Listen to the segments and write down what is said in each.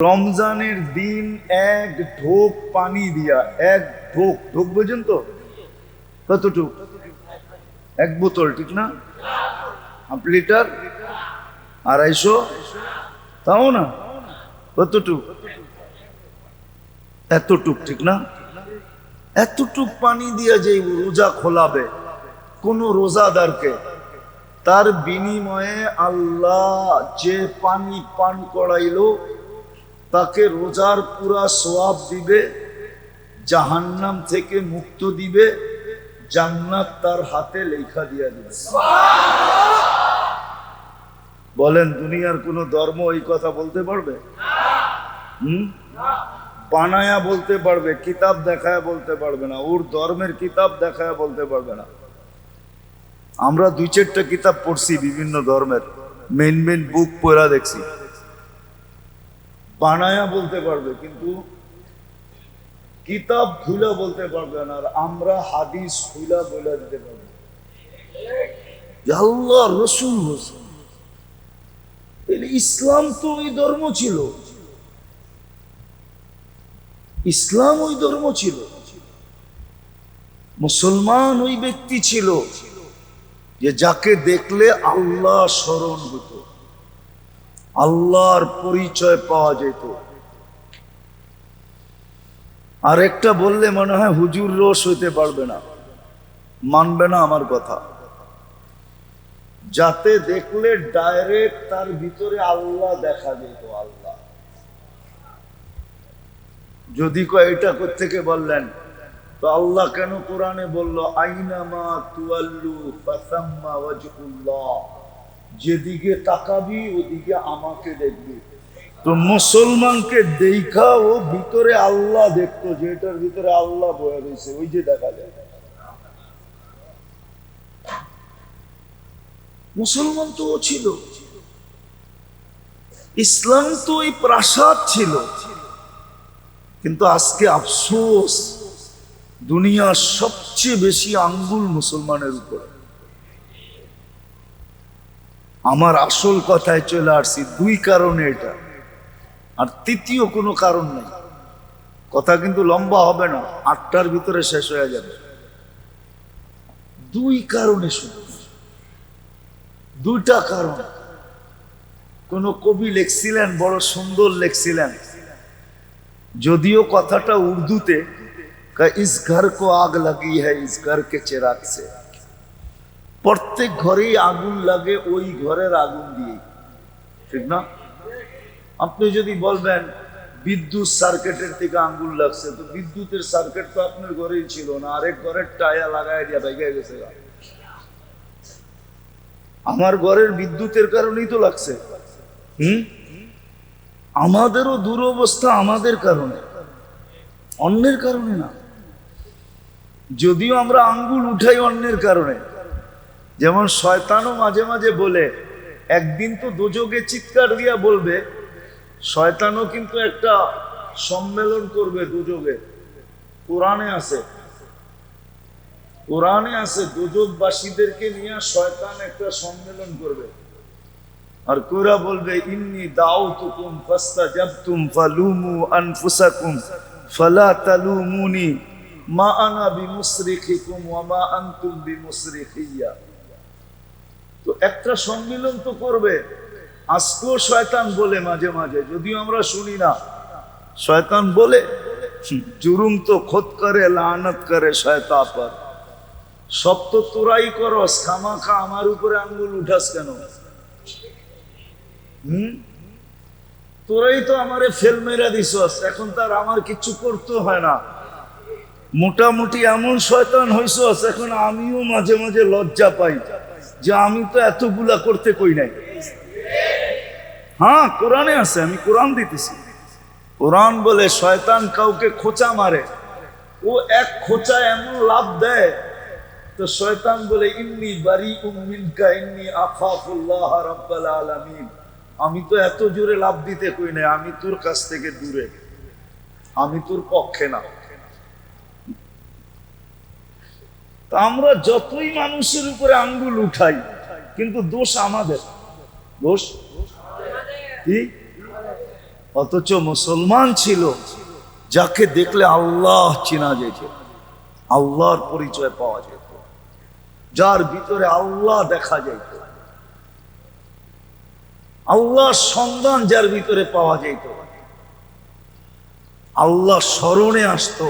রমজানের দিন এক ঢোক পানি দিয়া, এক ঢোক, ঢোক বোঝেন তো কতটুক? এক বোতল, ঠিক না? হাফ লিটার, 250, তাও না, কতটুক? এতটুক, ঠিক না? এতটুক পানি দিয়া যে রোজা খোলাবে কোন রোজাদারকে, তার বিনিময়ে আল্লাহ যে পানি পান করাইলো তাকে রোজার পুরা সওয়াব দিবে, জাহান্নাম থেকে মুক্ত দিবে, জান্নাত তার হাতে লেখা দিয়া দিবে। বলেন, দুনিয়ার কোন ধর্ম এই কথা বলতে পারবে? বানায়া বলতে পারবে, কিতাব দেখায় বলতে পারবে না। ওর ধর্মের কিতাব দেখায় বলতে পারবে না। আমরা 2-4টা কিতাব পড়ছি বিভিন্ন ধর্মের, মেন বুক পড়া দেখছি, বানায়া বলতে পারবে কিন্তু কিতাব খুলা বলতে পারবে না। আর আমরা হাদিস খুলা বলে দিতে পারবো আল্লাহ রসুল হোসেন। ইসলাম তো ওই ধর্ম ছিল, ইসলাম ওই ধর্ম ছিল, মুসলমান ওই ব্যক্তি ছিল যে যাকে দেখলে আল্লাহ স্মরণ হতো, আল্লাহর পরিচয় পাওয়া যেত। আর একটা বললে মনে হয় হুজুর রোষ হইতে পারবে না, মানবে না আমার কথা। যাতে দেখলে ডাইরেক্ট তার ভিতরে আল্লাহ দেখা যেত। আল্লাহ যদি এটা কোত্থেকে বললেন, তো আল্লাহ কেন কোরআনে বললো আইনামা তুয়াল্লু ফাসাম্মা ওয়াজহুল্লাহ, যেদিকে তাকাবি ওদিকে আমাকে দেখবি। তো মুসলমানকে দেখা ও ভিতরে আল্লাহ দেখতো, যে এটার ভিতরে আল্লাহ বয়ে রয়েছে, ওই যে দেখা যায়। মুসলমান তো ও ছিল, ইসলাম তো ওই প্রাসাদ ছিল। কিন্তু আজকে আফসোস, দুনিয়ার সবচেয়ে বেশি আঙ্গুল মুসলমানের উপরে। আমার আসল কথায় চলে আসছি, 2 কারণে এটা, আর তৃতীয় কোনো কারণ নেই। কথা কিন্তু লম্বা হবে না, 8টার ভিতরে শেষ হয়ে যাবে। 2 কারণে, শুধু 2টা কারণ। কোন কবি লিখছিলেন, বড় সুন্দর লিখছিলেন, যদিও কথাটা উর্দুতে, ইস ঘর কো আগ লাগি হ্যায় ইস ঘর কে চিরাগ সে। প্রত্যেক ঘরেই আগুন লাগে ওই ঘরের আগুন দিয়ে, ঠিক না? আপনি যদি বলবেন বিদ্যুৎ সার্কিটের থেকে আগুন লাগছে, তো বিদ্যুতের সার্কিট তো আপনার ঘরেই ছিল না, আরেক ঘরের টায়া লাগাই দিয়া ভেঙে গেছে। আমার ঘরের বিদ্যুতের কারণেই তো লাগছে। আমাদেরও দুরবস্থা আমাদের কারণে, অন্যের কারণে না। যদিও আমরা আঙ্গুল উঠাই অন্যের কারণে। যেমন শয়তানও মাঝে মাঝে বলে, একদিন তো দোজকে চিৎকার দিয়া বলবে। শয়তানও কিন্তু একটা সম্মেলন করবে দোজকে, কোরআনে আছে, কোরআনে আছে, দোজকবাসীদেরকে নিয়ে শয়তান একটা সম্মেলন করবে। আর কোরা বলবে, ইন্নী দাউতুকুম ফাস্তাজাবতুম ফালুমু আনফুসাকুম ফালা তালুমুনি মা আনা বিমুসরিখিকুম ওয়া মা আনতুম বিমুসরিখিয়া। তো একটা সম্মেলন তো করবে। আজকেও শয়তান বলে মাঝে মাঝে, যদিও আমরা শুনি না, শয়তান বলে, জুরুম তো খুদ করে লানত করে শয়তান পর। সব তো তোরাই করস, খামাখা আমার উপরে আঙ্গুল উঠাস কেন? তোরাই তো আমারে ফেল মেরা দিছস, এখন তার আমার কিছু করতে হয় না। মোটামুটি এমন শয়তান হইছস, এখন আমিও মাঝে মাঝে লজ্জা পাই যে আমি তো এতগুলা করতে কই নাই। হ্যাঁ, কোরআনে আছে, আমি কোরআন দিতেছি। কোরআন বলে শয়তান কাউকে খোঁচা মারে, ও এক খোঁচা এমন লাভ দেয়, তো শয়তান বলে ইন্নী বারিউম মিনকা ইন্নী আখাফুল্লাহ রাব্বাল আলামিন। আমি তো এত জোরে লাভ দিতে কই নাই, আমি তোর কাছ থেকে দূরে, আমি তোর পক্ষে না। তা আমরা যতই মানুষের উপরে আঙ্গুল উঠাই, কিন্তু দোষ আমাদের। দোষ কি? অথচ মুসলমান ছিল যাকে দেখলে আল্লাহ চেনা যেত, আল্লাহর পরিচয় পাওয়া যেত, যার ভিতরে আল্লাহ দেখা যেত, আল্লাহর সন্ধান যার ভিতরে পাওয়া যেত, আল্লাহ স্মরণে আসতো,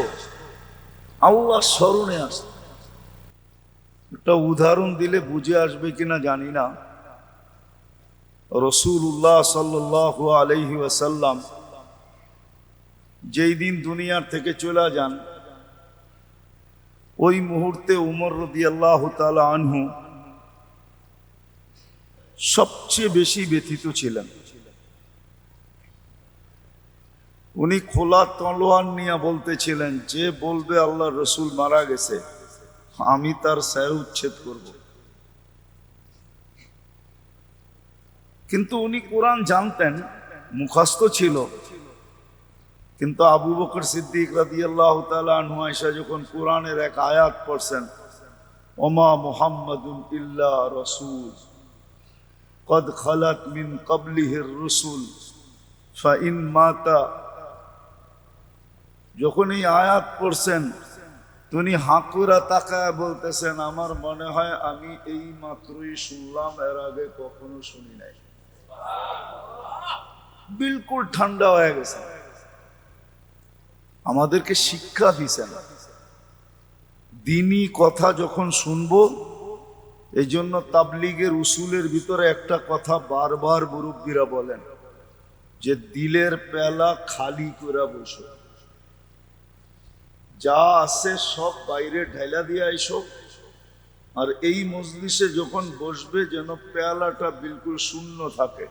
আল্লাহ স্মরণে আসতো। একটা উদাহরণ দিলে বুঝে আসবে কিনা জানি না। রাসূলুল্লাহ সাল্লাল্লাহু আলাইহি ওয়াসাল্লাম যেই দিন দুনিয়ার থেকে চলে যান, ওই মুহূর্তে উমর রাদিয়াল্লাহু তাআলা আনহু সবচেয়ে বেশি ব্যথিত ছিলেন। উনি খোলা তলোয়ার নিয়ে বলতেছিলেন, যে বলবে আল্লাহ রসুল মারা গেছে আমি তার স্যার উচ্ছেদ করব। কিন্তু উনি কোরআন জানতেন, মুখস্থ ছিল। কিন্তু আবু বকর সিদ্দিক রাদিয়াল্লাহু তাআলা আনহু আয়েশা যখন কোরআনের এক আয়াত পড়ছেন, ওমা মুহাম্মাদুন ইল্লা রাসূল কদ খালাত মিন ক্বাবলিহির রুসুল ফাইন মাতা, যখন এই আয়াত পড়ছেন তিনি হাঁকুরা তাকায় বলতেছেন, আমার মনে হয় আমি এই মাত্রই শুনলাম, এর আগে কখনো শুনি নাই। বিলকুল ঠান্ডা হয়ে গেছে। আমাদেরকে শিক্ষা দিছেন দ্বীনি কথা যখন শুনবো, এই জন্য তাবলীগের উসুলের ভিতরে একটা কথা বারবার মুরব্বীরা বলেন, যে দিলের পেলা খালি করে বসো, যা আছে সব বাইরে ঢাইলা দিয়ে আইসো, আর এই মজলিসে যখন বসবে যেন পেয়ালাটা বিলকুল শূন্য থাকে,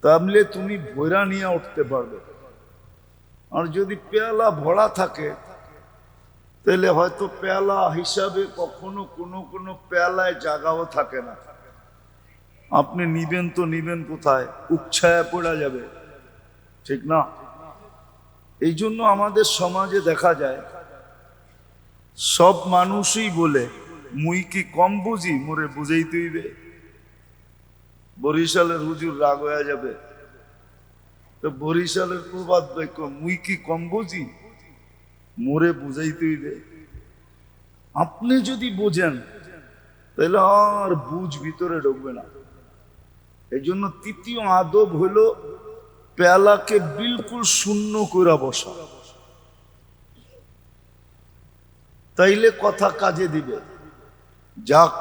তাহলে তুমি ভৈরা নিয়ে উঠতে পারবে। আর যদি পেয়ালা ভরা থাকে তাহলে হয়তো পেয়ালা হিসাবে কখনো কোনো কোনো পেয়ালায় জায়গাও থাকে না। আপনি নিবেন তো নিবেন কোথায়, উপছায়া পড়া যাবে, ঠিক না? এই জন্য আমাদের সমাজে দেখা যায় সব মানুষই বলে, মুই কি কম বুঝি, মোরে বুঝাইতে হইবে। বরিশালের হুজুর রাগ হয়ে যাবে, তো বরিশালের প্রবাদ বাক্য, মুই কি কম বুঝি, মোরে বুঝাইতে হইবে। আপনি যদি বোঝেন তাহলে আর বুঝ ভিতরে ঢুকবে না। এই জন্য তৃতীয় আদব হলো পেয়ালাকে বিলকুল শূন্য করে বসা, তাইলে কথা কাজে দিবে। যাক,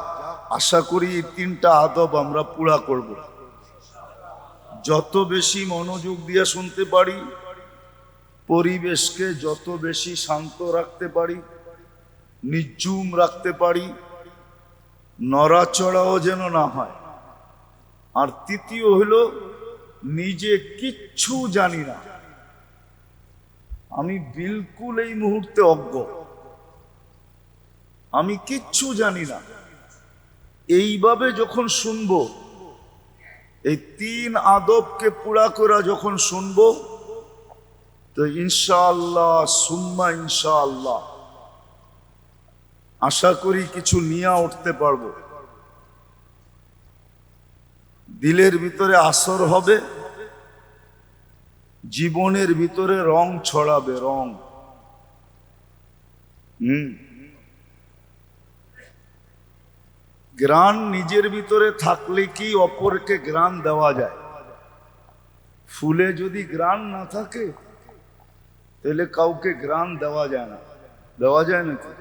আশা করি এই তিনটা আদব আমরা পুরা করব। যত বেশি মনোযোগ দিয়ে শুনতে পারি, পরিবেশকে যত বেশি শান্ত রাখতে পারি, নিঝুম রাখতে পারি, নড়াচড়াও যেন না হয়। আর তৃতীয় হলো, নিজে কিচ্ছু জানি না, আমি বিলকুল এই মুহূর্তে অজ্ঞ, আমি কিচ্ছু জানি না, এইভাবে যখন শুনবো, এই তিন আদবকে পুরা করা যখন শুনবো, তো ইনশাআল্লাহ সুম্মা ইনশাআল্লাহ আশা করি কিছু নিয়ে উঠতে পারবো। দিলের ভিতরে আসর হবে, জীবনের ভিতরে রং ছড়াবে, রং। গ্রান নিজের ভিতরে থাকলে কি অপরকে গ্রান দেওয়া যায়? ফুলে যদি গ্রান না থাকে তাহলে কাউকে গ্রান দেওয়া যায় না, দেওয়া যায় নাকি?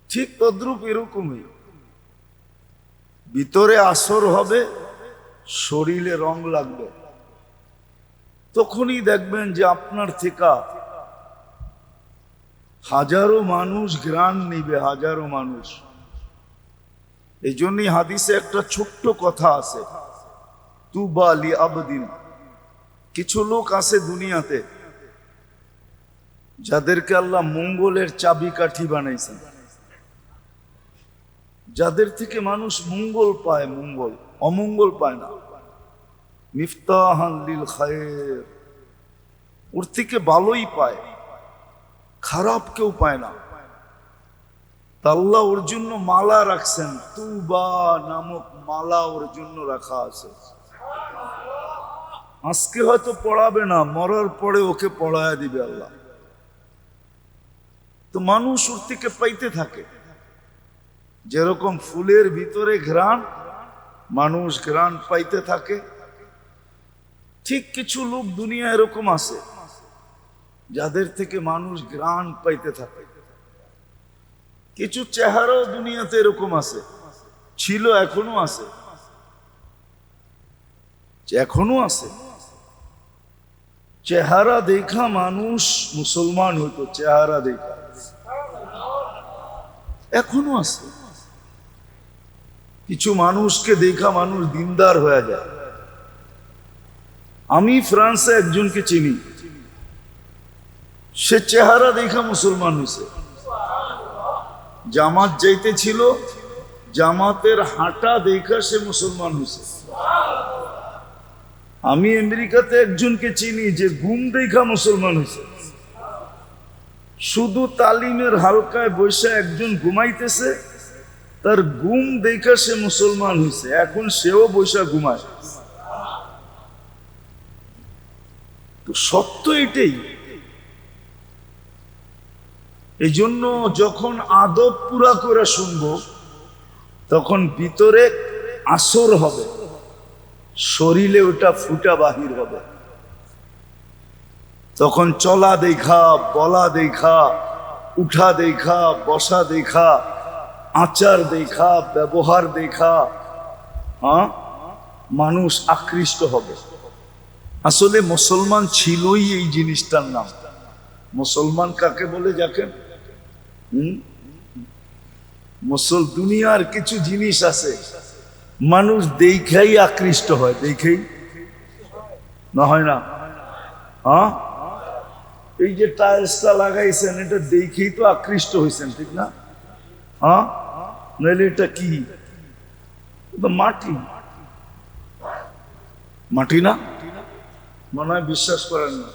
ঠিক তদ্রূপ এরকমই ভিতরে আসর হবে, শরীরে রং লাগবে, তখনই দেখবেন যে আপনার থেকে হাজারো মানুষ গ্রান নিবে, হাজারো মানুষ। এই জন্যই হাদিসে একটা ছোট্ট কথা আছে, তুবা লি আবদিন। কিছু লোক আছে দুনিয়াতে যাদেরকে আল্লাহ মঙ্গলের চাবিকাঠি বানাইছেন, যাদের থেকে মানুষ মঙ্গল পায়, মঙ্গল, অমঙ্গল পায় না। মিফতাহান লিল খায়ের, ওর থেকে ভালোই পায়, খারাপ কেউ পায় না। আল্লাহ ওর জন্য মালা রাখছেন, তুবা নামক মালা ওর জন্য রাখা আছে। আজকে হয়তো পড়াবে না, মরার পরে ওকে পড়ায় দিবে আল্লাহ। তো মানুষ ওর থেকে পাইতে থাকে। যেরকম ফুলের ভিতরে ঘ্রাণ, মানুষ ঘ্রাণ পাইতে থাকে, ঠিক কিছু লোক দুনিয়া এরকম আছে যাদের থেকে মানুষ ঘ্রাণ পাইতে থাকে। কিছু চেহারাও দুনিয়াতে এরকম আছে, ছিল, এখনো আছে, এখনো আছে। চেহারা দেখা মানুষ মুসলমান হইতো, চেহারা দেখা এখনো আছে। কিছু মানুষকে দেখা মানুষ দিনদার হয়ে যায়। আমি ফ্রান্সে একজনকে চিনি, সে চেহারা দেখা মুসলমান হয়েছে। জামাত যাইতে ছিল, জামাতের হাঁটা দেখা সে মুসলমান হয়েছে। আমি আমেরিকাতে একজনকে চিনি যে ঘুম দেখা মুসলমান হয়েছে। শুধু তালিমের হালকায় বৈশা একজন ঘুমাইতেছে, তার ঘুম দেখা সে মুসলমান হয়েছে। এখন সেও বৈশা ঘুমায়। তো সত্য এটাই। এই জন্য যখন আদব পুরা করে শুনবো, তখন ভিতরে আসর হবে, শরীরে ওটা ফুটা বাহির হবে। তখন চলা দেখা, বলা দেখা, উঠা দেখা, বসা দেখা, আচার দেখা, ব্যবহার দেখা, মানুষ আকৃষ্ট হবে। আসলে মুসলমান ছিলই এই জিনিসটার নাম। মুসলমান কাকে বলে দেখেন? দুনিয়ার কিছু জিনিস আছে মানুষ দেখাই আকৃষ্ট হয়, দেখেই না হয় না? এই যে টাইলসটা লাগাইছেন, এটা দেখেই তো আকৃষ্ট হয়েছেন, ঠিক না? নইলে এটা কি? মাটি, মাটি না? মনে হয় বিশ্বাস করেন না।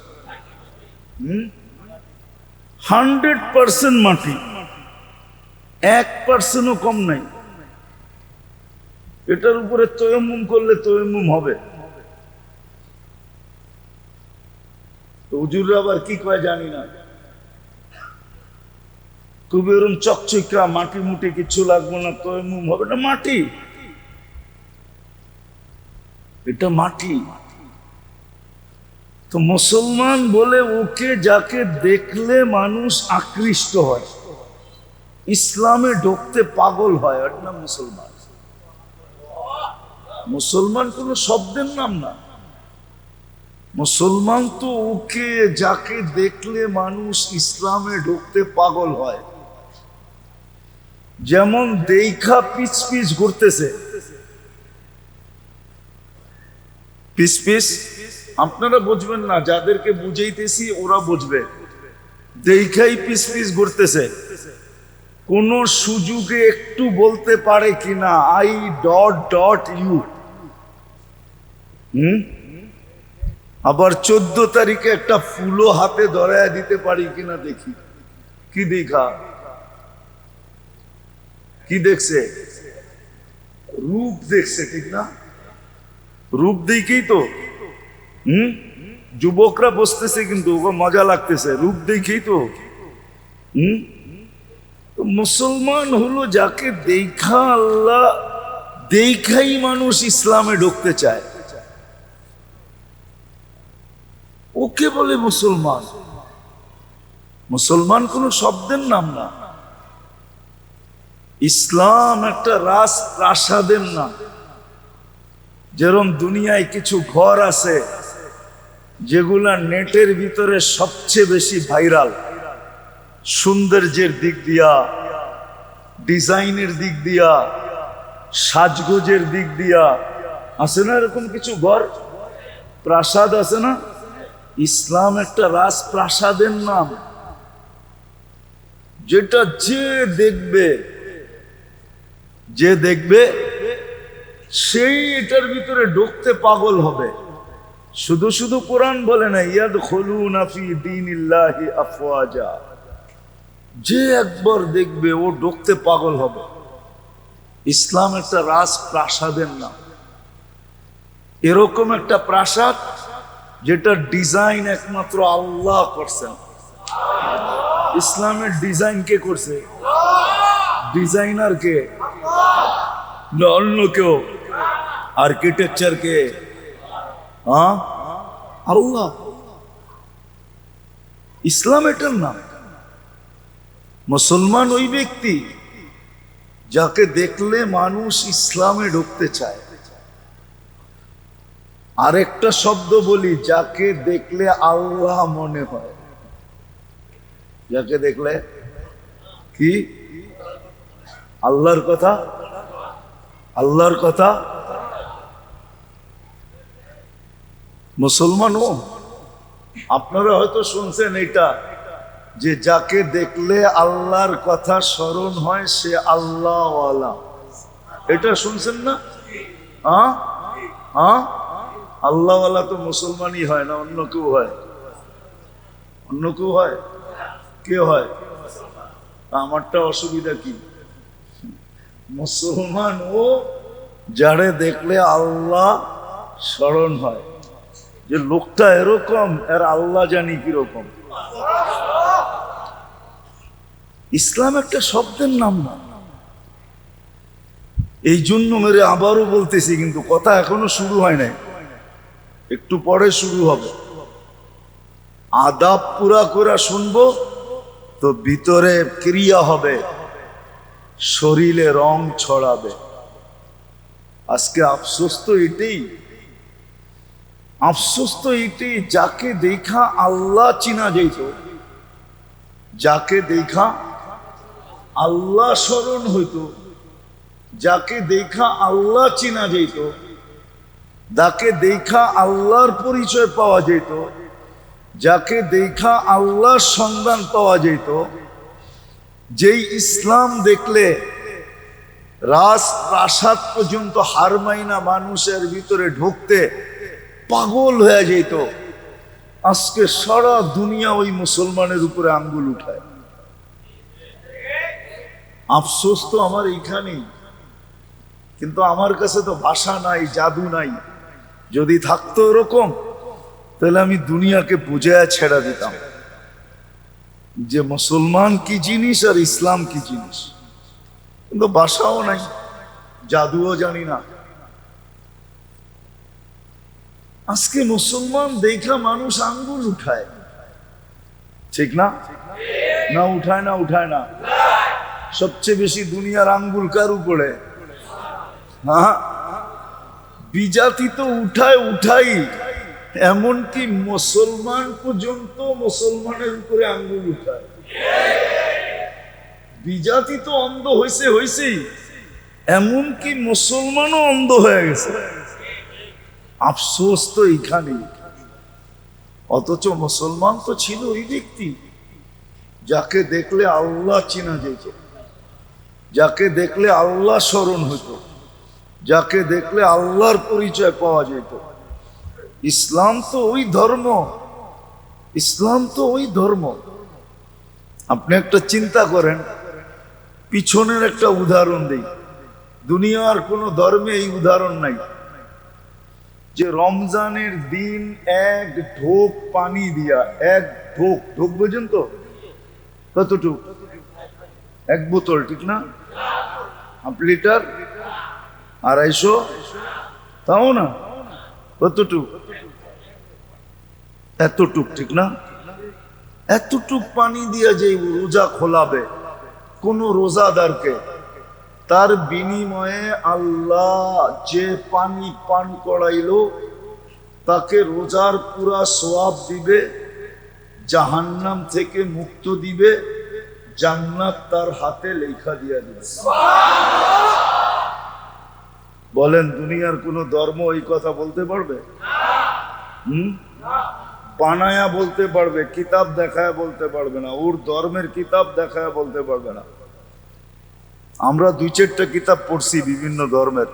100% মাটি, 1%ও কম নাই। এটার উপরে তয়াম্মুম করলে তয়াম্মুম হবে। হুজুররা আবার কি কয় জানি না, খুব এরকম চকচকা মাটি মুটি কিছু লাগবে না, তয়াম্মুম হবে। না, মাটি, এটা মাটি। তো মুসলমান বলে ওকে যাকে দেখলে মানুষ আকৃষ্ট হয়, ইসলামে ঢুকতে পাগল হয়, ওর নাম মুসলমান। মুসলমান কোন শব্দের নাম না। মুসলমান তো ওকে যাকে দেখলে মানুষ ইসলামে ঢুকতে পাগল হয়। যেমন দেখা পিছ পিছ ঘুরতেছে, পিছ পিছ, আপনারা বুঝবেন না, যাদেরকে বুঝাইতেছি ওরা বুঝবে। দেখাই পিছ পিছ ঘুরতেছে, কোন সুযোগে একটু বলতে পারে কিনা আই ডট ডট ইউ। আবার 14 তারিখে একটা ফুলও হাতে ধরায় দিতে পারি কিনা দেখি। কি দেখা? কি দেখছে? রূপ দেখছে, ঠিক না? রূপ দেখেই তো যুবকরা বসতেছে, কিন্তু ওকে মজা লাগতেছে, রূপ দেখেই তো। মুসলমান হলো যাকে দেখা আল্লাহ দেখাই মানুষ ইসলামে ঢুকতে চায়, ওকে বলে মুসলমান। মুসলমান কোন শব্দের নাম না। ইসলাম একটা রাজপ্রাসাদের নাম। যেরকম দুনিয়ায় কিছু ঘর আছে যেগুলা নেটের ভিতরে সবচেয়ে বেশি ভাইরাল, সৌন্দর্যের দিক দিয়া, ডিজাইনের দিক দিয়া, সাজগোজের দিক দিয়া, আছে না এরকম কিছু ঘর, প্রাসাদ আছে না? ইসলাম একটা রাজপ্রাসাদের নাম, যেটা যে দেখবে সেই এটার ভিতরে ঢুকতে পাগল হবে। শুধু শুধু কোরআন বলে না, ইয়াদখুলুনা ফি দীনিল্লাহি আফওয়াজা, যে একবার দেখবে ও ঢুকতে পাগল হবে। ইসলাম একটা রাজপ্রাসাদের নাম। এরকম একটা প্রাসাদ যেটা ডিজাইন একমাত্র আল্লাহ করছেন। ইসলামের ডিজাইন কে করছে? ডিজাইনার কে? না অন্য কেউ? আর্কিটেকচার কে? হ্যাঁ, আল্লাহ। ইসলাম এটার নাম। মুসলমান ওই ব্যক্তি যাকে দেখলে মানুষ ইসলামে ঢুকতে চায়। আরেকটা শব্দ বলি, যাকে দেখলে আল্লাহ মনে হয়। যাকে দেখলে কি? আল্লাহর কথা, আল্লাহর কথা। মুসলমান ও আপনারা হয়তো শুনছেন এটা, যে যাকে দেখলে আল্লাহর কথা স্মরণ হয় সে আল্লাহওয়ালা। এটা শুনছেন না? হ্যাঁ হ্যাঁ, আল্লাহওয়ালা তো মুসলমানই হয় না, অন্য কেউ হয়? অন্য কেউ হয়? কে হয়? আমারটা অসুবিধা কি? মুসলমান ও যারে দেখলে আল্লাহ স্মরণ হয়, যে লোকটা এরকম, এর আল্লাহ জানি কিরকম। ইসলাম একটা শব্দের নাম না। এই জন্য মেরে আবারও বলতেছি, কিন্তু কথা এখনো শুরু হয় নাই, একটু পরে শুরু হবে। আদাব পুরা করে শুনবো তো ভিতরে ক্রিয়া হবে, শরীরে রং ছড়াবে। আজকে আফসোস তো এটাই, আফসোস তো এটাই, যাকে দেখা আল্লাহ চিনা যেত, যাকে দেখা আল্লাহ স্মরণ হইতো, যাকে দেখা আল্লাহ চিনা যেত, যাকে দেখা আল্লাহর পরিচয় পাওয়া যেত, যাকে দেখা আল্লাহর সন্ধান পাওয়া যেত, যেই ইসলাম দেখলে রাজপ্রাসাদ পর্যন্ত হার মাইনা মানুষের ভিতরে ঢুকতে পাগল হয়ে যেত, আজকে সারা দুনিয়া ওই মুসলমানের উপরে আঙ্গুল উঠায়। আফসোস তো আমার এইখানেই, কিন্তু আমার কাছে তো ভাষা নাই, জাদু নাই। যদি থাকতো এরকম, তাহলে আমি দুনিয়াকে বুঝায় ছেড়া দিতাম যে মুসলমান কি জিনিস আর ইসলাম কি জিনিস। কিন্তু ভাষাও নাই, জাদুও জানি না। আজকে মুসলমান দেখা মানুষ আঙ্গুল উঠায়, ঠিক না? না উঠায় না? উঠায় না? সবচেয়ে বেশি দুনিয়ার আঙ্গুল কার উপরে? হ্যাঁ, বিজাতি তো উঠায় উঠাই, এমনকি মুসলমান পর্যন্ত মুসলমানের উপরে আঙ্গুল উঠায়। বিজাতি তো অন্ধ হয়েছেই, এমনকি মুসলমানও অন্ধ হয়ে গেছে। আফসোস তো এইখানে। অথচ মুসলমান তো ছিল ওই ব্যক্তি যাকে দেখলে আল্লাহ চেনা যেত, যাকে দেখলে আল্লাহ স্মরণ হতো, যাকে দেখলে আল্লাহর পরিচয় পাওয়া যেত। ইসলাম তো ওই ধর্ম, ইসলাম তো ওই ধর্ম। আপনি একটা চিন্তা করেন, পিছনের একটা উদাহরণ দেই। দুনিয়ার কোনো ধর্মে এই উদাহরণ নাই যে রমজানের দিন এক ঢোক পানি দিয়া, এক ঢোক, ঢোক বোঝেন তো কতটুক? এক বোতল, ঠিক না? হাফ লিটার, 250, তাও না? কতটুক? এতটুক, ঠিক না? এতটুক পানি দিয়া যে রোজা খোলাবে কোন রোজাদারকে, তার বিনিময়ে আল্লাহ যে পানি পান করাইলো তাকে রোজার পুরা সওয়াব দিবে, জাহান্নাম থেকে মুক্ত দিবে, জান্নাত তার হাতে লেখা দিয়া দিবে। বলেন, দুনিয়ার কোন ধর্ম এই কথা বলতে পারবে? বানায়া বলতে পারবে, কিতাব দেখায় বলতে পারবে না। ওর ধর্মের কিতাব দেখায় বলতে পারবে না। আমরা 2-4টা কিতাব পড়ছি বিভিন্ন ধর্মের,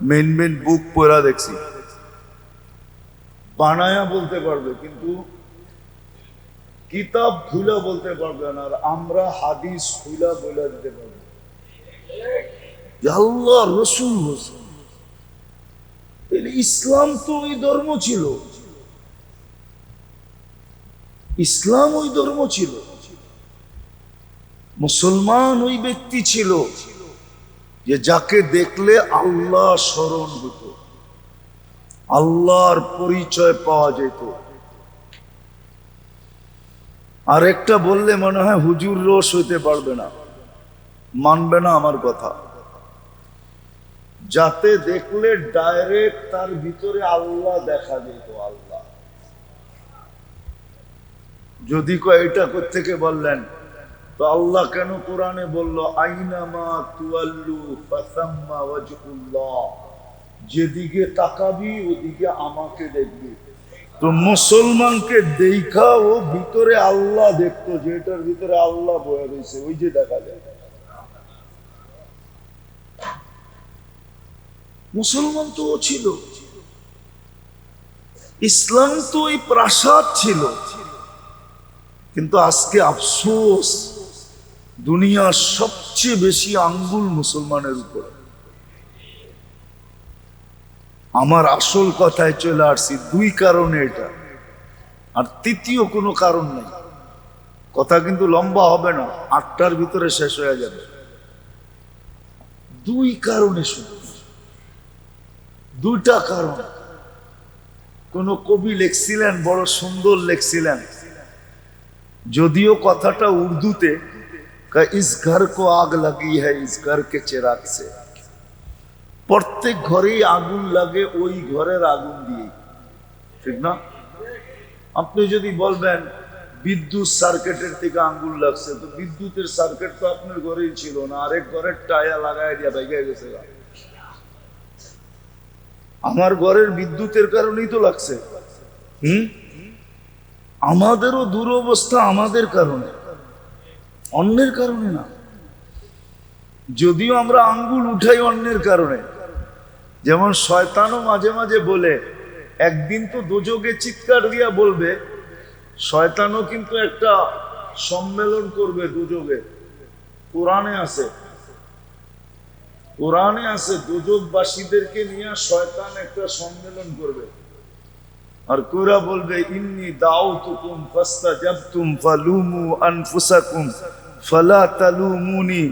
মেন বুক পড়া দেখছি। বানায়া বলতে পারবে, কিন্তু কিতাব খুলা বলতে পারবে না। আর আমরা হাদিস খুলা বলে দিতে পারবো, আল্লাহ রসুল বলছেন। ইসলাম তো ওই ধর্ম ছিল ইসলাম ওই ধর্ম ছিল, মুসলমান ওই ব্যক্তি ছিল যে যাকে দেখলে আল্লাহ স্মরণ হতো, আল্লাহর পরিচয় পাওয়া যেত। আর একটা বললে মনে হয় হুজুর রোষ হইতে পারবে না, মানবে না আমার কথা। যাতে দেখলে ডাইরেক্ট তার ভিতরে আল্লাহ দেখা যেত। আল্লাহ যদি কয় এটা কোত্থেকে বললেন, তো আল্লাহ কেন কোরআনে বলল আইনামা তুয়াল্লু ফাসাম্মা ওয়াজহুল্লাহ, যেদিকে তাকাবি ওদিকে আমাকে দেখবি। তো মুসলমানকে দেখা ও ভিতরে আল্লাহ দেখতো, যেটার ভিতরে আল্লাহ বয়ে রয়েছে ওই যে দেখা যায়। মুসলমান তো ও ছিল, ইসলাম তো ওই প্রাসাদ ছিল। কিন্তু আজকে আফসোস, দুনিয়ার সবচেয়ে বেশি আঙ্গুল মুসলমানের উপরে। আমার আসল কথায় চলে আসছি, দুই কারণে এটা, আর তৃতীয় কোনো কারণ নেই। কথা কিন্তু লম্বা হবে না, 8টার ভিতরে শেষ হয়ে যাবে। দুই কারণে, শুধু দুইটা কারণ। কোন কবি লিখছিলেন, বড় সুন্দর লিখছিলেন, যদিও কথাটা উর্দুতে, ইস ঘর কো আগ লাগি হ্যায় ইস ঘর কে চিরাগ সে। প্রত্যেক ঘরেই আগুন লাগে ওই ঘরের আগুন দিয়ে, ঠিক না? আপনি যদি বলবেন বিদ্যুৎ সার্কিটের থেকে আগুন লাগছে, তো বিদ্যুতের সার্কিট তো আপনার ঘরেই ছিল না, আরেক ঘরের টায়া লাগাই দিয়া ভেঙে গেছে। আমার ঘরের বিদ্যুতের কারণেই তো লাগছে। আমাদেরও দুরবস্থা আমাদের কারণে, অন্যের কারণে না। যদিও আমরা আঙ্গুল উঠাই অন্যের কারণে। যেমন শয়তানও মাঝে মাঝে বলে, একদিন তো দোজকে চিৎকার দিয়া বলবে, শয়তানও কিন্তু একটা সম্মেলন করবে দোজকে। কোরআনে আছে, কোরআনে আছে দোজকবাসীদেরকে নিয়ে শয়তান একটা সম্মেলন করবে। আর কোরা বলবে ইন্নী দাউতুকুম ফাস্তাজাবতুম ফালুমু আনফুসাকুম ফালা তালুমুনি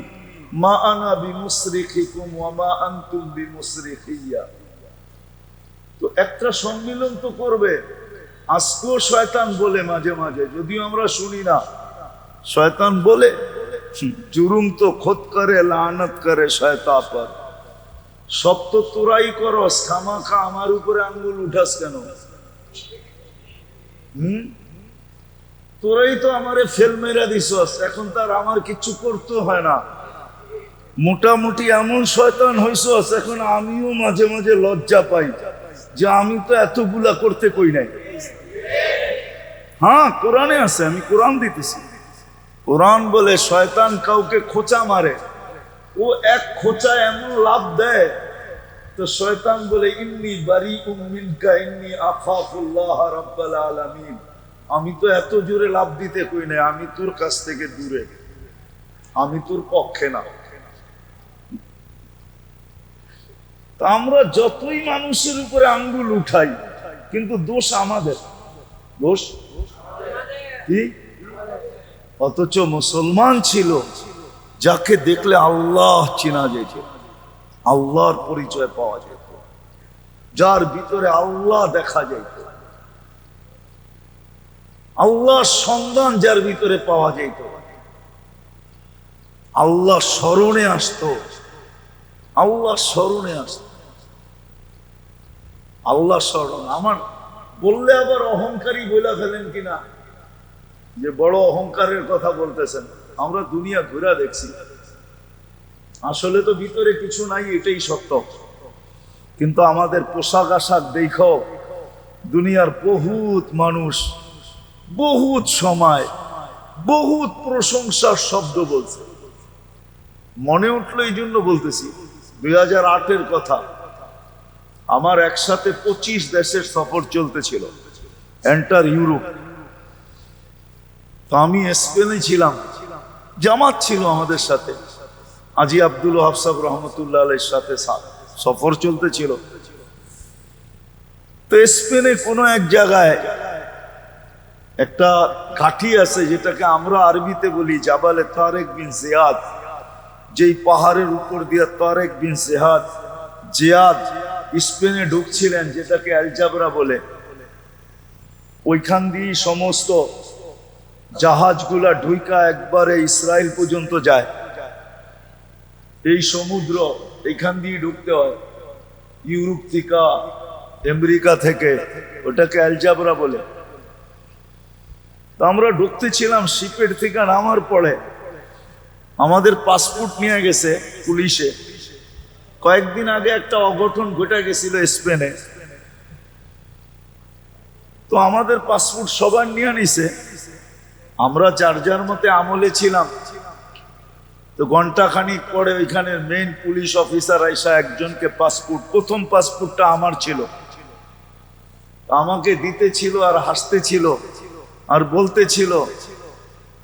মা আনা বিমুসরিখিকুম ওয়া মা আনতুম বিমুসরিখিয়া। তো একটা সম্মেলন তো করবে। আজকেও শয়তান বলে মাঝে মাঝে, যদিও আমরা শুনি না, শয়তান বলে জুরুম তো খুদ করে লানত করে শয়তান পর। সব তো তোরাই করস, খামাখা আমার উপরে আঙ্গুল উঠাস কেন? তোরাই তো আমারে ফেল মেরা দিছস, এখন তার আমার কিছু করতে হয় না। মোটামুটি এমন শয়তান হইছস, এখন আমিও মাঝে মাঝে লজ্জা পাই যে আমি তো এতগুলা করতে কই নাই। হ্যাঁ, কোরআনে আছে, আমি কোরআন দিতেছি। কোরআন বলে শয়তান কাউকে খোঁচা মারে, ও এক খোঁচা এমন লাভ দেয়, তো শয়তান বলে ইন্নী বারিউম মিনকা ইন্নী আখাফুল্লাহ রাব্বাল আলামিন। আমি তো এত জোরে লাভ দিতে কই নাই, আমি তোর কাছ থেকে দূরে, আমি তোর পক্ষে না। তা আমরা যতই মানুষের উপরে আঙ্গুল উঠাই, কিন্তু দোষ আমাদের, দোষ কি? অথচ মুসলমান ছিল যাকে দেখলে আল্লাহ চেনা যেত, আল্লাহর পরিচয় পাওয়া যেত, যার ভিতরে আল্লাহ দেখা যেত, আল্লাহর সন্ধান যার ভিতরে পাওয়া যেত, আল্লাহ স্মরণে আসতো, আল্লাহ স্মরণে আসতো, আল্লাহ স্মরণ। আমার বললে আবার অহংকারী বলে ফেলেন কিনা যে বড় অহংকারের কথা বলতেছেন। আমরা দুনিয়া ঘুরা দেখছি, আসলে তো ভিতরে কিছু নাই, এটাই সত্য। কিন্তু আমাদের পোশাক আশাক দেখো, দুনিয়ার বহুত মানুষ বহুত সময় বহুত প্রশংসার শব্দ বলছে। মনে উঠলো এই জন্য বলতেছি, 2008-এর কথা। আমার একসাথে 25 দেশের সফর চলতেছিল, এন্টার ইউরোপ। তো আমি স্পেনে ছিলাম, জামাত ছিল আমাদের সাথে, আজি আব্দুল ওয়াহাব সাহেব রহমতুল্লাহ আলাইহির সাথে সফর চলতেছিল। তো স্পেনে কোনো এক জায়গায় একটা ঘাঁটি আছে যেটাকে আমরা আরবিতে বলি জাবালে তারেক বিন জিয়াদ, যেই পাহাড়ের উপর দিয়ে তারেক বিন জিয়াদ স্পেনে ঢুকছিলেন, যেটাকে আলজাবরা বলে, ওইখান দিয়ে সমস্ত জাহাজগুলা ঢুইকা একবারে ইসরায়েল পর্যন্ত যায়। এই সমুদ্র এইখান দিয়ে ঢুকতে হয়, ইউরোপ থেকে, আমেরিকা থেকে, ওটাকে আলজাবরা বলে। তো আমরা ঢুকতেছিলাম, শিপের থেকে নামার পরে আমাদের পাসপোর্ট নিয়ে গেছে পুলিশে। কয়েকদিন আগে একটা অঘটন ঘটে গেছিল স্পেনে, তো আমাদের পাসপোর্ট সবার নিয়ে নিছে। আমরা যার যার মতে আমলে ছিলাম। তো ঘন্টাখানিক পরে ওইখানের মেইন পুলিশ অফিসার আইসা একজনকে পাসপোর্ট, প্রথম পাসপোর্টটা আমার ছিল, আমাকে দিতে ছিল আর হাসতে ছিল আর বলতে ছিল,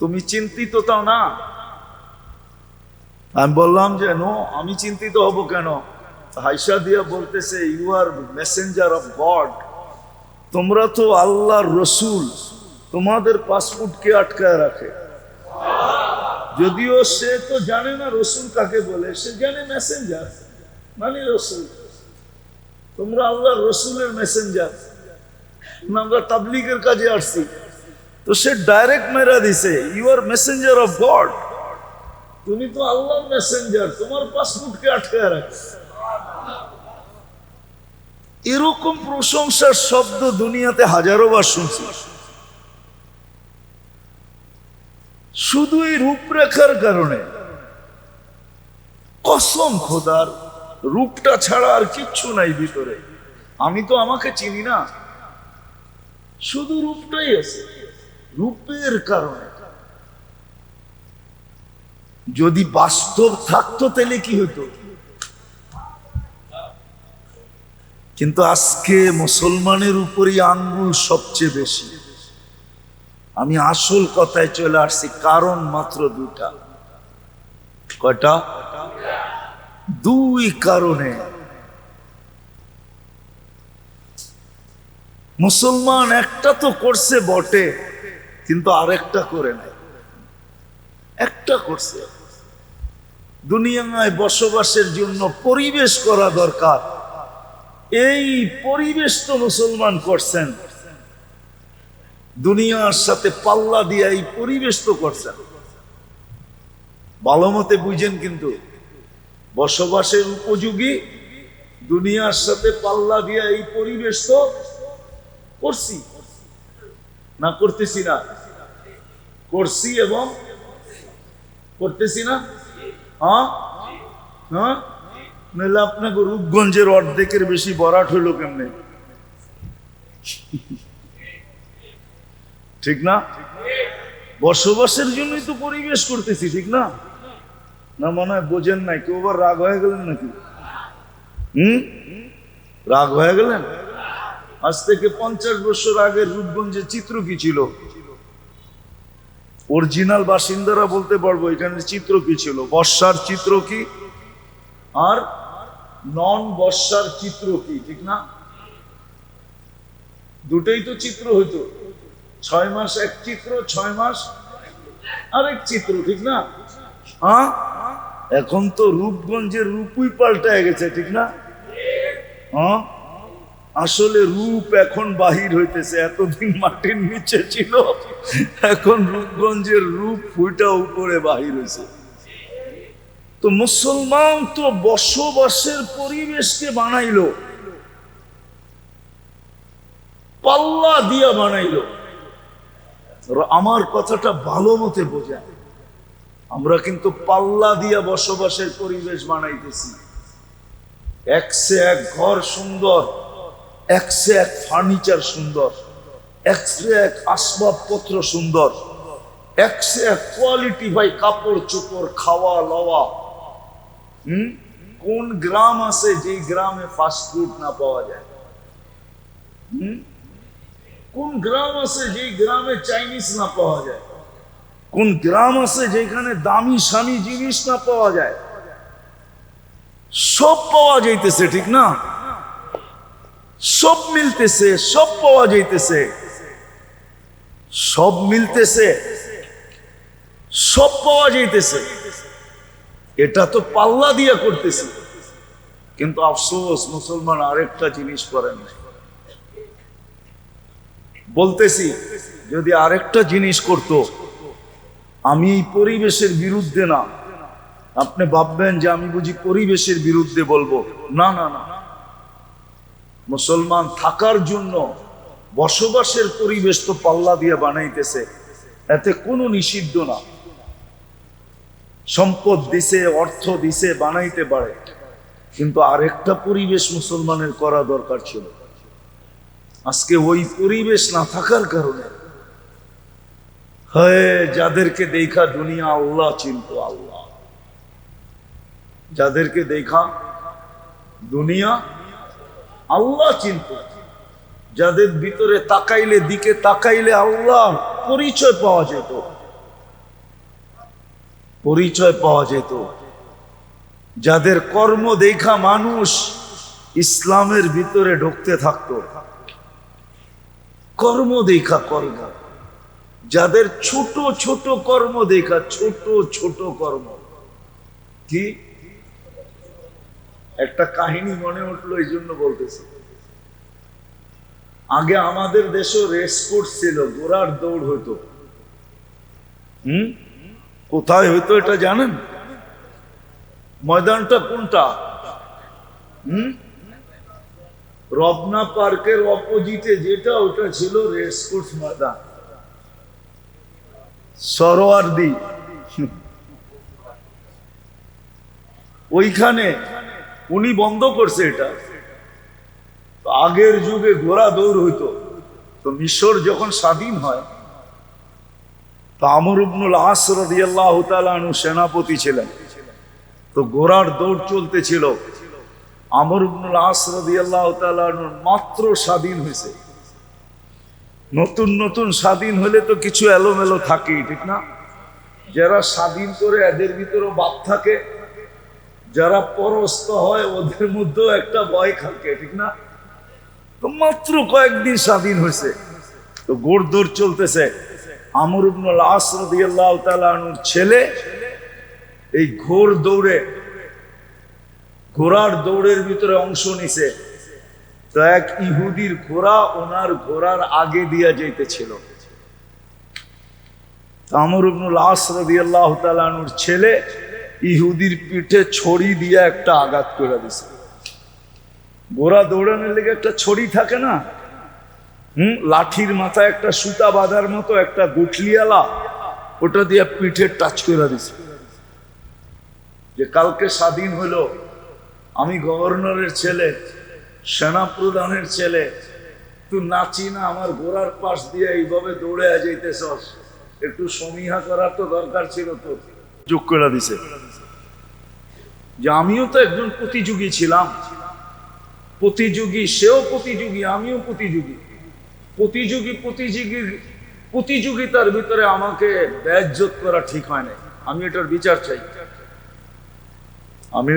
তুমি চিন্তিত তো না? আমি বললাম যে নো, আমি চিন্তিত হব কেন? হাইসা দিয়া বলতেছে, you are messenger of God, তোমরা তো আল্লাহর রসুল, তোমাদের পাসপোর্ট কে আটকায় রাখে? যদিও সে তো জানে না রসুল কাকে বলে, সে জানে মেসেঞ্জার মানে রসুল। তোমরা আল্লাহর রসুলের মেসেঞ্জার, আমরা তাবলীগের কাজে আসছি। তো সে ডাইরেক্ট মেরা দিছে, you are messenger of God, তুমি তো আল্লাহর মেসেঞ্জার, তোমার পাসপোর্ট কে আটকায় রাখে? এরকম প্রশংসার শব্দ দুনিয়াতে হাজারো বার শুনছি। শুধু এই রূপরেখার কারণে, কসম খোদার, রূপটা ছাড়া আর কিচ্ছু নাই ভিতরে। আমি তো আমাকে চিনি না, শুধু রূপটাই আছে। রূপের কারণে যদি বাস্তব থাকতো তাহলে কি হতো? কিন্তু আজকে মুসলমানের উপরই আঙ্গুল সবচেয়ে বেশি। আমি আসল কথায় চলে আসছি, কারণ মাত্র দুটা। কয়টা? দুই কারণে মুসলমান একটা তো করছে বটে, কিন্তু আরেকটা করে নাই। একটা করছে, দুনিয়ায় বসবাসের জন্য পরিবেশ করা দরকার, এই পরিবেশ তো মুসলমান করছেন। দুনিয়ার সাথে পাল্লা দিয়ে এই পরিবেশ তো করছেন। ভালো মতে বুঝেন, কিন্তু বসবাসের উপযোগী দুনিয়ার সাথে পাল্লা দিয়ে এই পরিবেশ তো করছি না? করতেছি না? করছি এবং করতেছি না? হ্যাঁ হ্যাঁ, নাহলে আপনাকে রূপগঞ্জের অর্ধেকের বেশি বরাট হইল কেমনে? ঠিক না? বসবাসের জন্যই তো পরিবেশ করতেছি, ঠিক না? না মনে হয় বোঝেন নাই? কেউ আবার রাগ হয়ে গেলেন নাকি? রাগ হয়ে গেলেন? আজ থেকে 50 বছর আগের রূপগঞ্জের চিত্র কি ছিল? অরিজিনাল বাসিন্দারা বলতে পারবো এখানে চিত্র কি ছিল। বর্ষার চিত্র কি আর নন বর্ষার চিত্র কি, ঠিক না? দুটোই তো চিত্র হইতো। 6 মাস এক চিত্র, 6 মাস আরেক চিত্র, ঠিক না? হ্যাঁ, এখন তো রূপগঞ্জের রূপই পাল্টায় গেছে, ঠিক না? হ্যাঁ, আসলে রূপ এখন বাহির হইতেছে। এতদিন মাটির নিচে ছিল, এখন রূপগঞ্জের রূপ ফুটা উপরে বাহির হয়েছে। তো মুসলমান তো বসবাসের পরিবেশকে বানাইলো, পাল্লা দিয়া বানাইলো। আমার কথাটা ভালো মতে বোঝায়, আমরা কিন্তু পাল্লা দিয়া বসবাসের পরিবেশ বানাইতেছি। একসে এক ঘর সুন্দর, একসে এক ফার্নিচার সুন্দর, একসে এক আসবাবপত্র সুন্দর, একসে এক কোয়ালিটি ভাই কাপড় চোপড়, খাওয়া লওয়া। কোন গ্রাম আছে যে গ্রামে ফাস্টফুড না পাওয়া যায়? কোন গ্রাম আছে যে গ্রামে চাইনিজ না পাওয়া যায়? কোন গ্রাম আছে যেখানে দামি স্বামী জিনিস না পাওয়া যায়? সব পাওয়া যাইতেছে, ঠিক না? সব মিলতেছে, সব পাওয়া যাইতেছে। সব মিলতেছে, সব পাওয়া যাইতেছে, এটা তো পাল্লা দিয়া করতেছে। কিন্তু আফসোস মুসলমান আরেকটা জিনিস করেন না। বলতেছি যদি আরেকটা জিনিস করত, আমি এই পরিবেশের বিরুদ্ধে না, আপনি ভাববেন যে আমি বুঝি পরিবেশের বিরুদ্ধে বলবো, না না না, মুসলমান থাকার জন্য বসবাসের পরিবেশ তো পাল্লা দিয়ে বানাইতেছে, এতে কোনো নিষিদ্ধ না। সম্পদ দিছে, অর্থ দিছে, বানাইতে পারে, কিন্তু আরেকটা পরিবেশ মুসলমানের করা দরকার ছিল। আজকে ওই পরিবেশ না থাকার কারণে যাদেরকে দেখা দুনিয়া আল্লাহ চিনত, আল্লাহ যাদেরকে দেখা দুনিয়া আল্লাহ চিনত, যাদের ভিতরে তাকাইলে, দিকে তাকাইলে আল্লাহ পরিচয় পাওয়া যেত, পরিচয় পাওয়া যেত, যাদের কর্ম দেখা মানুষ ইসলামের ভিতরে ঢুকতে থাকতো, কর্ম দেখা, কর্ম, যাদের ছোট ছোট কর্ম দেখা, ছোট ছোট কর্ম। কি একটা কাহিনী মনে উঠলো, এই জন্য বলতেছি। আগে আমাদের দেশে রেস কোর্স ছিল, ঘোড়ার দৌড় হতো। কোথায় হইতো এটা জানেন? ময়দানটা কোনটা? রবনা পার্কের অপোজিটে যেটা, ওটা ছিল রেস কোর্স ময়দান, সরোয়ারদি। ওইখানে উনি বন্ধ করছে এটা। আগের যুগে ঘোড়া দৌড় হইতো। তো মিশর যখন স্বাধীন হয়, তো আমর ইবনুল আস রাদিয়াল্লাহু তাআলা আনহু সেনাপতি ছিলেন। তো ঘোড়ার দৌড় চলতেছিল। আমর ইবনুল আস রাদিয়াল্লাহু তাআলা আনহু মাত্র স্বাধীন হয়েছে। নতুন নতুন স্বাধীন হলে তো কিছু এলোমেলো থাকেই, ঠিক না? যারা স্বাধীন করে এদের ভিতরেও বাপ থাকে, যারা পরস্ত হয় ওদের মধ্যেও একটা ভয় থাকে, ঠিক না? তো মাত্র কয়েকদিন স্বাধীন হয়েছে, তো ঘোড় দৌড় চলতেছে। আমর ইবনুল আস রাদিয়াল্লাহু তাআলা আনহুর ছেলে এই ঘোড়ার দৌড়ের ভিতরে অংশ নিছে। তো এক ইহুদির ঘোড়া ওনার ঘোড়ার আগে দিয়া যাইতেছিল। আমর ইবনুল আস রাদিয়াল্লাহু তাআলা আনহুর ছেলে ইহুদির পিঠে ছড়ি দিয়ে একটা আঘাত করে দিছে। ঘোড়া দৌড়ানোর লেগে একটা ছড়ি থাকে না, লাঠির মাথায় একটা সুতা বাঁধার মতো একটা গুটলিয়ালা, ওটা দিয়ে পিঠে টাচ করে দিছে। যে কালকে স্বাধীন হলো, আমি গভর্নরের ছেলে, সেনা প্রধানের ছেলে, তুই নাচি না আমার ঘোড়ার পাশ দিয়ে এইভাবে দৌড়ে যাইতেছস, একটু সমীহা করার তো দরকার ছিল। তো যোগ করে দিছে যে আমিও তো একজন প্রতিযোগী ছিলাম, প্রতিযোগী, সেও প্রতিযোগী, আমিও প্রতিযোগী। প্রতিযোগিতার ভিতরে আমাকে বেইজ্জত করা ঠিক হয় না। আমি এটার বিচার চাই, আমি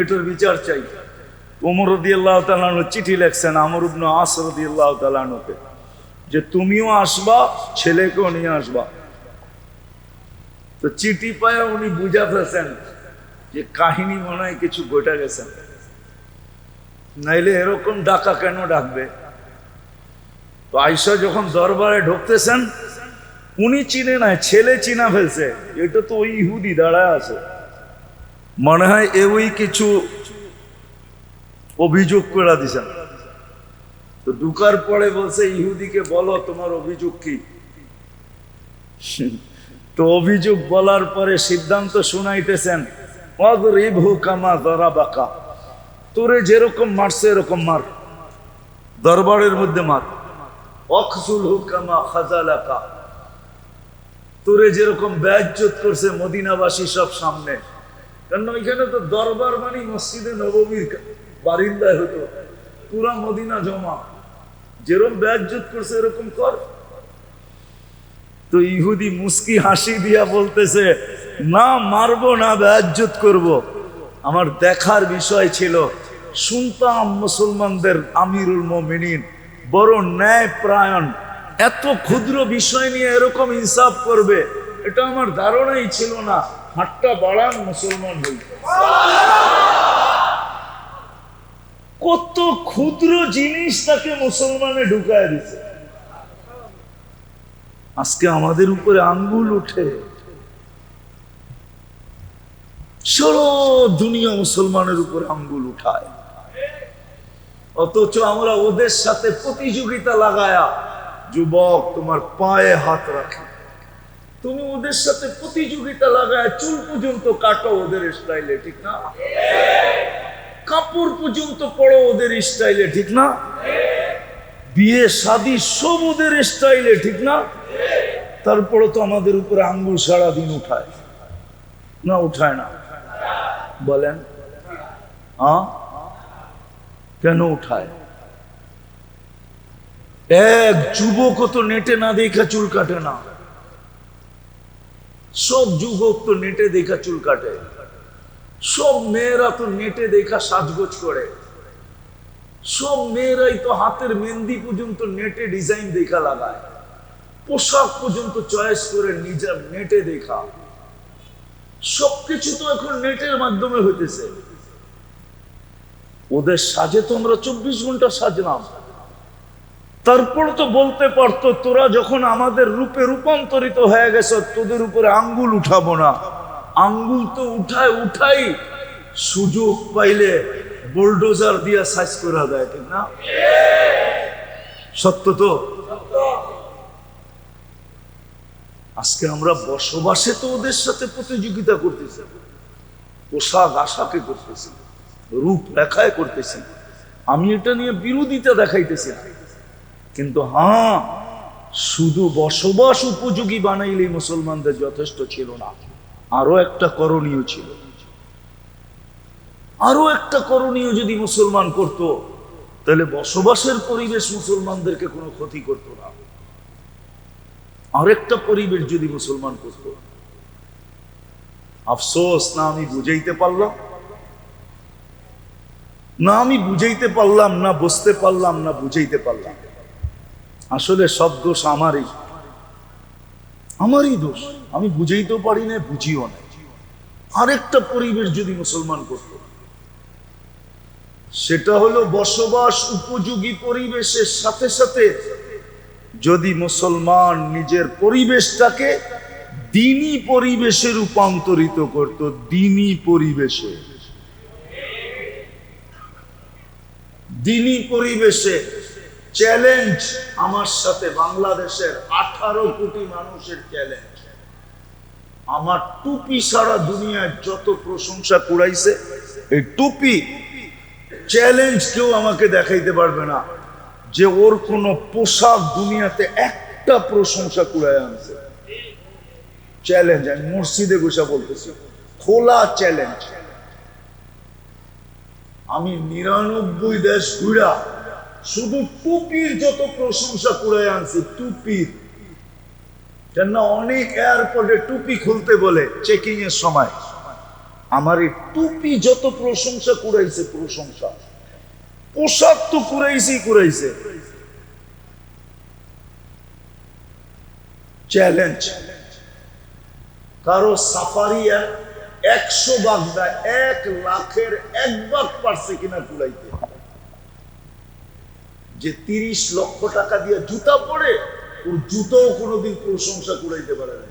এটার বিচার চাই। ওমর রাদিয়াল্লাহু তাআলা আনহু চিঠি লিখছেন আমর ইবনে আস রাদিয়াল্লাহু তাআলা আনহুকে, যে তুমিও আসবা, ছেলেকেও নিয়ে আসবা। তো চিঠি পায় উনি বুঝা ফেলছেন যে কাহিনী মনে হয় কিছু ঘটে গেছে, নাইলে এরকম ডাকা কেন ডাকবে। তো আয়েশা যখন দরবারে ঢুকতেছেন, উনি চিনে নাই, ছেলে চিনা ফেলছে, এটা তো ওই ইহুদি দাঁড়ায় আছে, মনে হয় ওই কিছু অভিযোগ করে দিছেন। তো ঢুকার পরে বলছে ইহুদিকে, বলো তোমার অভিযোগ কি? তো অভিযোগ বলার পরে সিদ্ধান্ত শুনাইতেছেন, ওয়াদরিবহু কামা যারাবাকা, তোরে যেরকম মারছে এরকম মার, দরবারের মধ্যে মার। ওয়াকসুলহু কামা খাযালাকা, তোরে যেরকম বেইজ্জত করছে মদিনাবাসী সব সামনে, কারণ ওইখানে তো দরবার মানে মসজিদে নববীর বারিন্দায় হতো, পুরা মদিনা জমা, যেরকম বেইজ্জত করছে এরকম কর। তো ইহুদি মুস্কি হাসি দিয়া বলতেছে, না মারবো না, বেইজ্জত করব। আমার দেখার বিষয় ছিল, শুনতাম মুসলমানদের আমিরুল মুমিনিন বড় ন্যায় প্রায়ণ, এত ক্ষুদ্র বিষয় নিয়ে এরকম ইনসাফ করবে, এটা আমার ধারণাই ছিল না। হাতটা বাড়ান, মুসলমান হই। কত ক্ষুদ্র জিনিস তাকে মুসলমানে ঢুকায় দিছে। আজকে আমাদের উপরে আঙ্গুল উঠে, সারা দুনিয়া মুসলমানের উপর আঙ্গুল উঠায়, অথচ আমরা ওদের সাথে প্রতিযোগিতা লাগায়া, যুবক তোমার পায়ে হাত রাখে, তুমি ওদের সাথে প্রতিযোগিতা লাগায় চুল পর্যন্ত কাটো ওদের স্টাইলে, ঠিক না? কাপড় পর্যন্ত পড়ো ওদের স্টাইলে, ঠিক না? বিয়ে শাদী সব ওদের স্টাইলে, ঠিক না? তারপরে তো আমাদের উপরে আঙ্গুল সারাদিন উঠায় না, উঠায় না? বলেন কেন উঠায়? এক যুবক তো নেটে না দেখা চুল কাটে না, সব যুবক তো নেটে দেখা চুল কাটে, সব মেয়েরা তো নেটে দেখা সাজগোজ করে, সব মেয়েরাই তো হাতের মেহেন্দি পর্যন্ত নেটে ডিজাইন দেখা লাগায়, পোশাক পর্যন্ত চয়েস করে নিজের নেটে দেখা, সবকিছু তো এখন নেটের মাধ্যমে হইতেছে। ওদের সাজে তো আমরা 24 ঘন্টা সাজলাম, তারপর তো বলতে পারতো তোরা যখন আমাদের রূপে রূপান্তরিত হয়ে গেছ তোদের উপরে আঙ্গুল উঠাবো না। আঙ্গুল তো উঠাই সুযোগ পাইলে বুলডোজার দিয়া সাইজ করা দেয়, ঠিক না? সত্য তো। আজকে আমরা বসবাসে তো ওদের সাথে প্রতিযোগিতা করতেছি, পোশাক আশাকে করতেছি, রূপ রেখায় করতেছি। আমি এটা নিয়ে বিরোধিতা দেখাইতেছি না, কিন্তু শুধু বসবাস উপযোগী বানাইলেই মুসলমানদের যথেষ্ট ছিল না, আরো একটা করণীয় ছিল। আরো একটা করণীয় যদি মুসলমান করত, তাহলে বসবাসের পরিবেশ মুসলমানদেরকে কোনো ক্ষতি করত না। আরেকটা পরিবেশ যদি মুসলমান করত, আফসোস না আমি বুঝাইতে পারলাম না, বুঝতে পারলাম না, বুঝাইতে পারলাম। আসলে সব দোষ আমারই দোষ, আমি বুঝাইতেও পারি না, বুঝিও না। আরেকটা পরিবেশ যদি মুসলমান করত, সেটা হলো বসবাস উপযোগী পরিবেশের সাথে সাথে যদি মুসলমান নিজের পরিবেশটাকে দ্বীনি পরিবেশে রূপান্তরিত করত। দ্বীনি পরিবেশে চ্যালেঞ্জ আমার সাথে বাংলাদেশের 18 কোটি মানুষের চ্যালেঞ্জ। আমার টুপি সারা দুনিয়ায় যত প্রশংসা কুড়াইছে, এই টুপি চ্যালেঞ্জ কেউ আমাকে দেখাইতে পারবে না যে ওর কোন পোশাক দুনিয়াতে একটা প্রশংসা কুড়ায় আনছে। চ্যালেঞ্জ, আমি মসজিদে বসে বলতেছি, খোলা চ্যালেঞ্জ। আমি 99 দেশ ঘুরা শুধু টুপির যত প্রশংসা কুড়ায় আনছি, টুপির। কেন অনেক এয়ারপোর্টে টুপি খুলতে বলে চেকিং এর সময়, আমার এই টুপি যত প্রশংসা কুড়াইছে, প্রশংসা। পোশাক তো কুড়াইছে। চ্যালেঞ্জ, কারো সাফারি 100 ভাগ দেয়, 1 লাখের 1 ভাগ পারছে কিনা কুড়াইতে। যে 30 লক্ষ টাকা দিয়ে জুতা পরে, ওর জুতাও কোনোদিন প্রশংসা কুড়াইতে পারে না।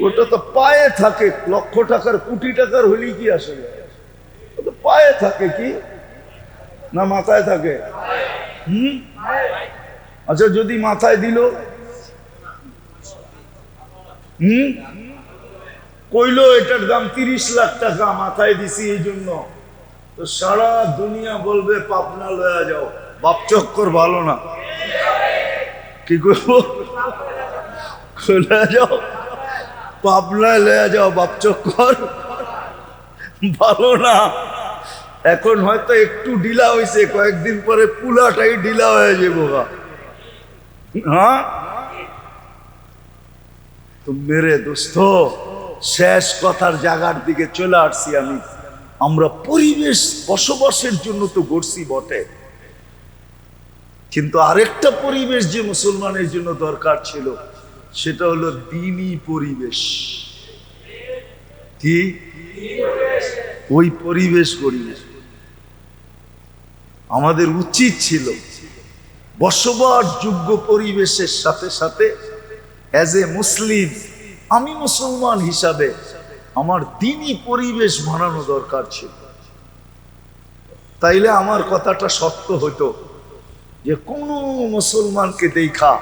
ওটা তো পায়ে থাকে, লক্ষ টাকার কোটি টাকার হলেই কি আসলে পায়ে থাকে কি না মাথায় থাকে? আচ্ছা, যদি মাথায় দিল, কইলো এটার দাম 30 লাখ টাকা, মাথায় দিছি এই জন্য, তো সারা দুনিয়া বলবে পাবনা লয়া যাও। বাপ চক্কর ভালো না, কি করবো? যাও পাবনায় লয়া যাও, বাপ চক্কর ভালো না। এখন হয়তো একটু ঢিলা হয়েছে, কয়েকদিন পরে পুলাটাই ঢিলা হয়ে যাবো। তো মেরে দোস্ত, শেষ কথার জায়গার দিকে চলে আসছি আমি। আমরা পরিবেশ বসবাসের জন্য তো গড়ছি বটে, কিন্তু আরেকটা পরিবেশ যে মুসলমানের জন্য দরকার ছিল, সেটা হলো দ্বীনি পরিবেশ। কি? ওই পরিবেশ গড়ি না। আমাদের উচিত ছিল বসবাসযোগ্য পরিবেশের সাথে সাথে অ্যাজ এ মুসলিম, আমি মুসলমান হিসাবে আমার দ্বীনি পরিবেশ বানানো দরকার ছিল। তাইলে আমার কথাটা সত্য হতো যে কোনো মুসলমানকে দেখা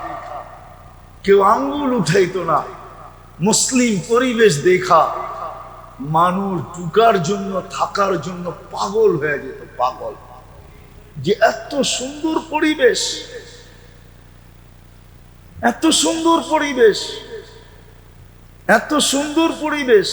কেউ আঙ্গুল উঠাইতো না। মুসলিম পরিবেশ দেখা মানুষ ঢুকার জন্য, থাকার জন্য পাগল হয়ে যেত। পাগল যে এত সুন্দর পরিবেশ, এত সুন্দর পরিবেশ, এত সুন্দর পরিবেশ।